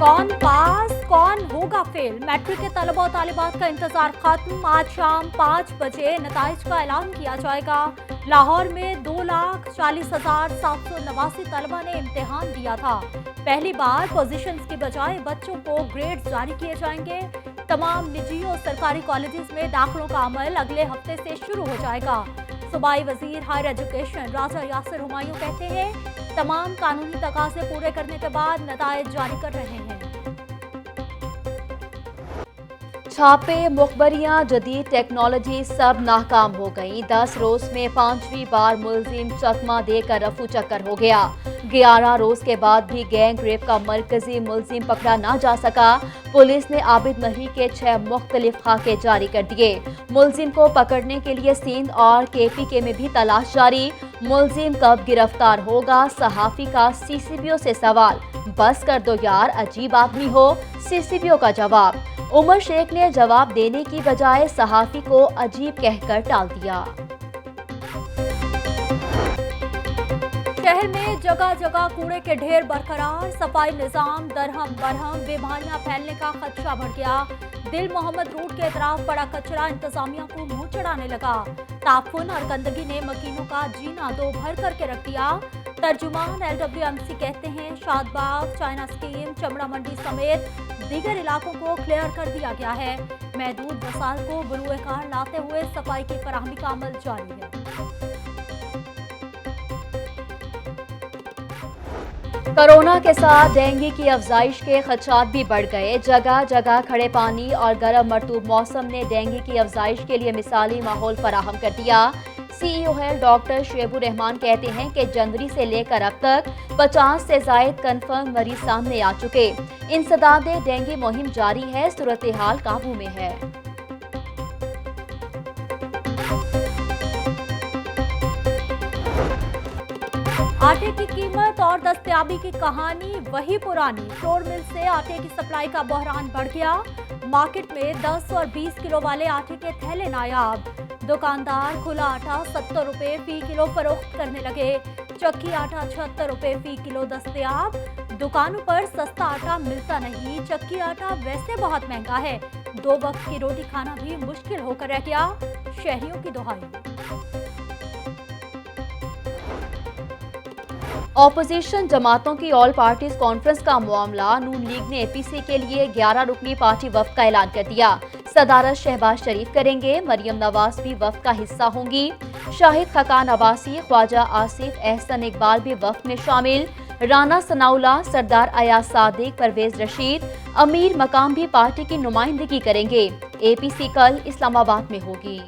कौन पास कौन होगा फेल, मैट्रिक के तलबा और तालिबात का इंतजार खत्म। आज शाम 5 बजे नताइज का ऐलान किया जाएगा। लाहौर में 2,40,789 तलबा ने इम्तिहान दिया था। पहली बार पोजीशंस की बजाय बच्चों को ग्रेड्स जारी किए जाएंगे। तमाम निजी और सरकारी कॉलेजेस में दाखिलों का अमल अगले हफ्ते से शुरू हो जाएगा। सूबाई वजीर हायर एजुकेशन राजा यासिर हुमायूं कहते हैं, तमाम कानूनी तकाजे पूरे करने के बाद नताइज जारी कर रहे हैं। छापे, मुखबरियां, जदीद टेक्नोलॉजी सब नाकाम हो गई। 10 रोज में 5वीं बार मुलजिम चकमा देकर रफू चक्कर हो गया। 11 रोज के बाद भी गैंग रेप का मरकजी मुलजिम पकड़ा ना जा सका। पुलिस ने आबिद मही के 6 मुख्तलिफ खाके जारी कर दिए। मुलजिम को पकड़ने के लिए सिंध और KPK में भी तलाश जारी। मुलजिम कब गिरफ्तार होगा? सहाफी का CCBO से सवाल। बस कर दो यार, अजीब आदमी हो। CCBO का जवाब। उमर शेख ने जवाब देने की बजाय सहाफी को अजीब कहकर टाल दिया। शहर में जगह जगह कूड़े के ढेर बरकरार। सफाई निजाम दरहम बरहम, बीमारियां फैलने का खदशा बढ़ गया। दिल मोहम्मद रोड के अतराफ पड़ा कचरा इंतजामिया को मुंह चढ़ाने लगा। ताफुन और गंदगी ने मकीनों का जीना दो भर करके रख दिया। तर्जुमान LWMC कहते हैं, शादबाग, चाइना स्कीम, चमड़ा मंडी समेत दीगर इलाकों को क्लियर कर दिया गया है। महदूद वसाइल को बरूए कार लाते हुए सफाई की फराहमी का अमल जारी है। कोरोना के साथ डेंगू की अफजाइश के खदशात भी बढ़ गए। जगह जगह खड़े पानी और गर्म मरतूब मौसम ने डेंगू की अफजाइश के लिए मिसाली माहौल फराहम कर दिया। CEO हेल्थ डॉक्टर शेबुर रहमान कहते हैं कि जनवरी से लेकर अब तक 50 से जायद कन्फर्म मरीज सामने आ चुके। इंसदादे डेंगू मुहिम जारी है, सूरत हाल काबू में है। आटे की कीमत और दस्तयाबी की कहानी वही पुरानी। फ्लोर मिल से आटे की सप्लाई का बहरान बढ़ गया। मार्केट में 10 और 20 किलो वाले आटे के थैले नायाब। दुकानदार खुला आटा 70 रुपए फी किलो फरोख्त करने लगे। चक्की आटा 76 रुपए फी किलो दस्तयाब। दुकानों पर सस्ता आटा मिलता नहीं। चक्की आटा वैसे बहुत महंगा है। 2 वक्त की रोटी खाना भी मुश्किल होकर रह गया। शहरियों की दुहाई। ऑपोजिशन जमातों की ऑल पार्टीज कॉन्फ्रेंस का मामला। नून लीग ने APC के लिए 11 रुकनी पार्टी वफ्द का ऐलान कर दिया। सदारत शहबाज शरीफ करेंगे। मरियम नवाज भी वफ्द का हिस्सा होंगी। शाहिद खकान अब्बासी, ख्वाजा आसिफ, एहसन इकबाल भी वफ्द में शामिल। राना सनाउल्लाह, सरदार अयाज सादिक, परवेज रशीद, अमीर मकाम भी पार्टी की नुमाइंदगी करेंगे। APC कल इस्लामाबाद में होगी।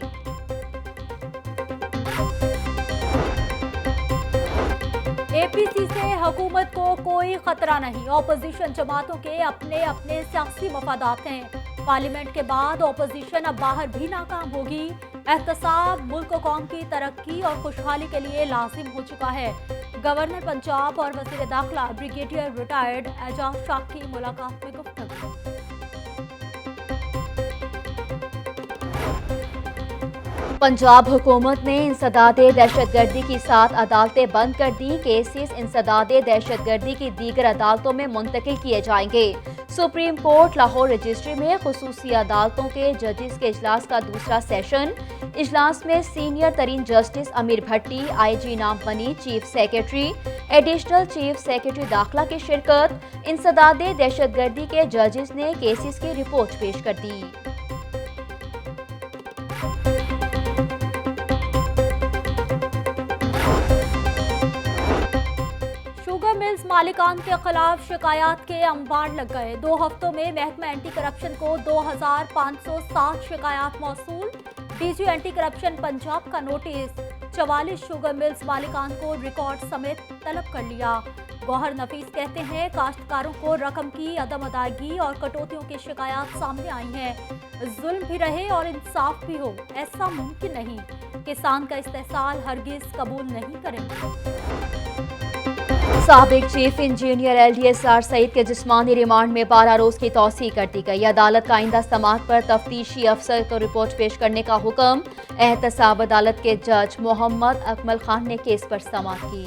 APC से हुकूमत को कोई खतरा नहीं। ऑपोजिशन जमातों के अपने अपने सियासी मफादात हैं। पार्लियामेंट के बाद ऑपोजिशन अब बाहर भी नाकाम होगी। एहतसाब मुल्क और कौम की तरक्की और खुशहाली के लिए लाजिम हो चुका है। गवर्नर पंजाब और वजीर दाखिला ब्रिगेडियर रिटायर्ड एजाज शाह की मुलाकात में गुफ्तगू। पंजाब हुकूमत ने इंसदादे दहशतगर्दी की 7 अदालतें बंद कर दी। केसेस इंसदादे दहशतगर्दी की दीगर अदालतों में मुंतकिल किए जाएंगे। सुप्रीम कोर्ट लाहौर रजिस्ट्री में खुसूसी अदालतों के जजेस के इजलास का दूसरा सेशन। इजलास में सीनियर तरीन जस्टिस अमीर भट्टी IG नाम बनी chief secretary. Additional chief secretary दाखिला की शिरकत। इंसदादे दहशतगर्दी के जजेस ने केसेस की रिपोर्ट पेश कर दी। मिल्स मालिकान के खिलाफ शिकायत के अंबार लग गए। 2 हफ्तों में महकमा एंटी करप्शन को 2507 शिकायत मौसूल। DG एंटी करप्शन पंजाब का नोटिस। 44 शुगर मिल्स मालिकान को रिकॉर्ड समेत तलब कर लिया। गौहर नफीस कहते हैं, काश्तकारों को रकम की अदम अदायगी और कटौतियों की शिकायत सामने आई है। जुल्म भी रहे और इंसाफ भी हो, ऐसा मुमकिन नहीं। किसान का इस्तेहसाल हरगिज कबूल नहीं करेंगे। साबिक चीफ इंजीनियर LDSR सईद के जिस्मानी रिमांड में 12 रोज की तौसीह कर दी गई। अदालत का आइंदा समाअत पर तफ्तीशी अफसर को रिपोर्ट पेश करने का हुक्म। एहतसाब अदालत के जज मोहम्मद अकमल खान ने केस पर समाअत की।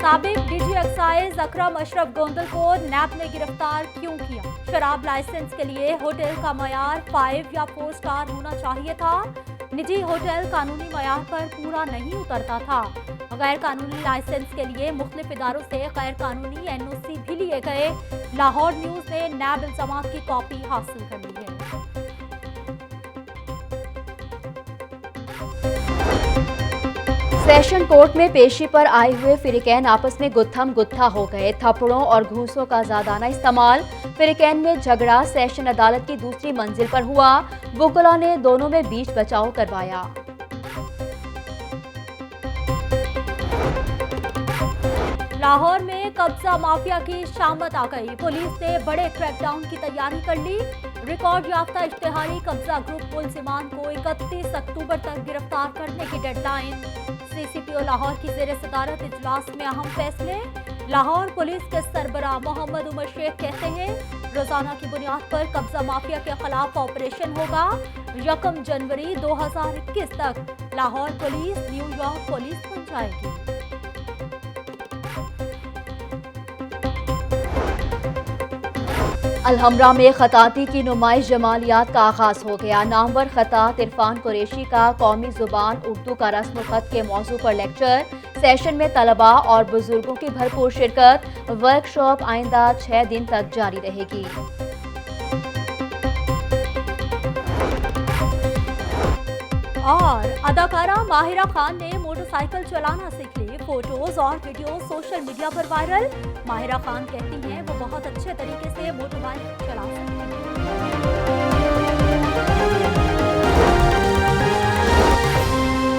साबिक डीजी एक्साइज अकरम अशरफ गोंदल को नैब ने गिरफ्तार क्यों किया? शराब लाइसेंस के लिए होटल का मयार 5 या 4 स्टार होना चाहिए था। निजी होटल कानूनी मयार पर पूरा नहीं उतरता था। गैर कानूनी लाइसेंस के लिए मुख्तलिफ इदारों से गैर कानूनी NOC भी लिए गए। लाहौर न्यूज ने नैब इल्जामात की कॉपी हासिल कर ली है। सेशन कोर्ट में पेशी पर आए हुए फिरिकैन आपस में गुत्थम गुत्था हो गए। थप्पड़ों और घूंसों का ज़्यादाना इस्तेमाल। फिरिकैन में झगड़ा सेशन अदालत की दूसरी मंजिल पर हुआ। वुकला ने दोनों में बीच बचाव करवाया। लाहौर में कब्जा माफिया की शामत आ गई। पुलिस ने बड़े क्रैकडाउन की तैयारी कर ली। रिकॉर्ड याफ्ता इश्तिहारी कब्जा ग्रुप मुलजिमान को 31 अक्टूबर तक गिरफ्तार करने की डेडलाइन। CCPO लाहौर की ज़ेर सदारत इजलास में अहम फैसले। लाहौर पुलिस के सरबराह मोहम्मद उमर शेख कहते हैं रोजाना की बुनियाद पर कब्जा माफिया के खिलाफ ऑपरेशन होगा। 1 जनवरी 2021 तक लाहौर पुलिस न्यूयॉर्क पुलिस बन जाएगी। अलहमरा में खताती की नुमाइश जमालियात का आगाज हो गया। नामवर खतात इरफान कुरैशी का कौमी जुबान उर्दू का रस्म खत के मौजू पर लेक्चर। सेशन में तलबा और बुजुर्गों की भरपूर शिरकत। वर्कशॉप आइंदा 6 दिन तक जारी रहेगी। और अदाकारा माहिरा खान ने मोटरसाइकिल चलाना सीख ली। फोटोज और वीडियो सोशल मीडिया पर वायरल। माहिरा खान कहती हैं वो बहुत अच्छे तरीके से मोटरबाइक चला सकती हैं।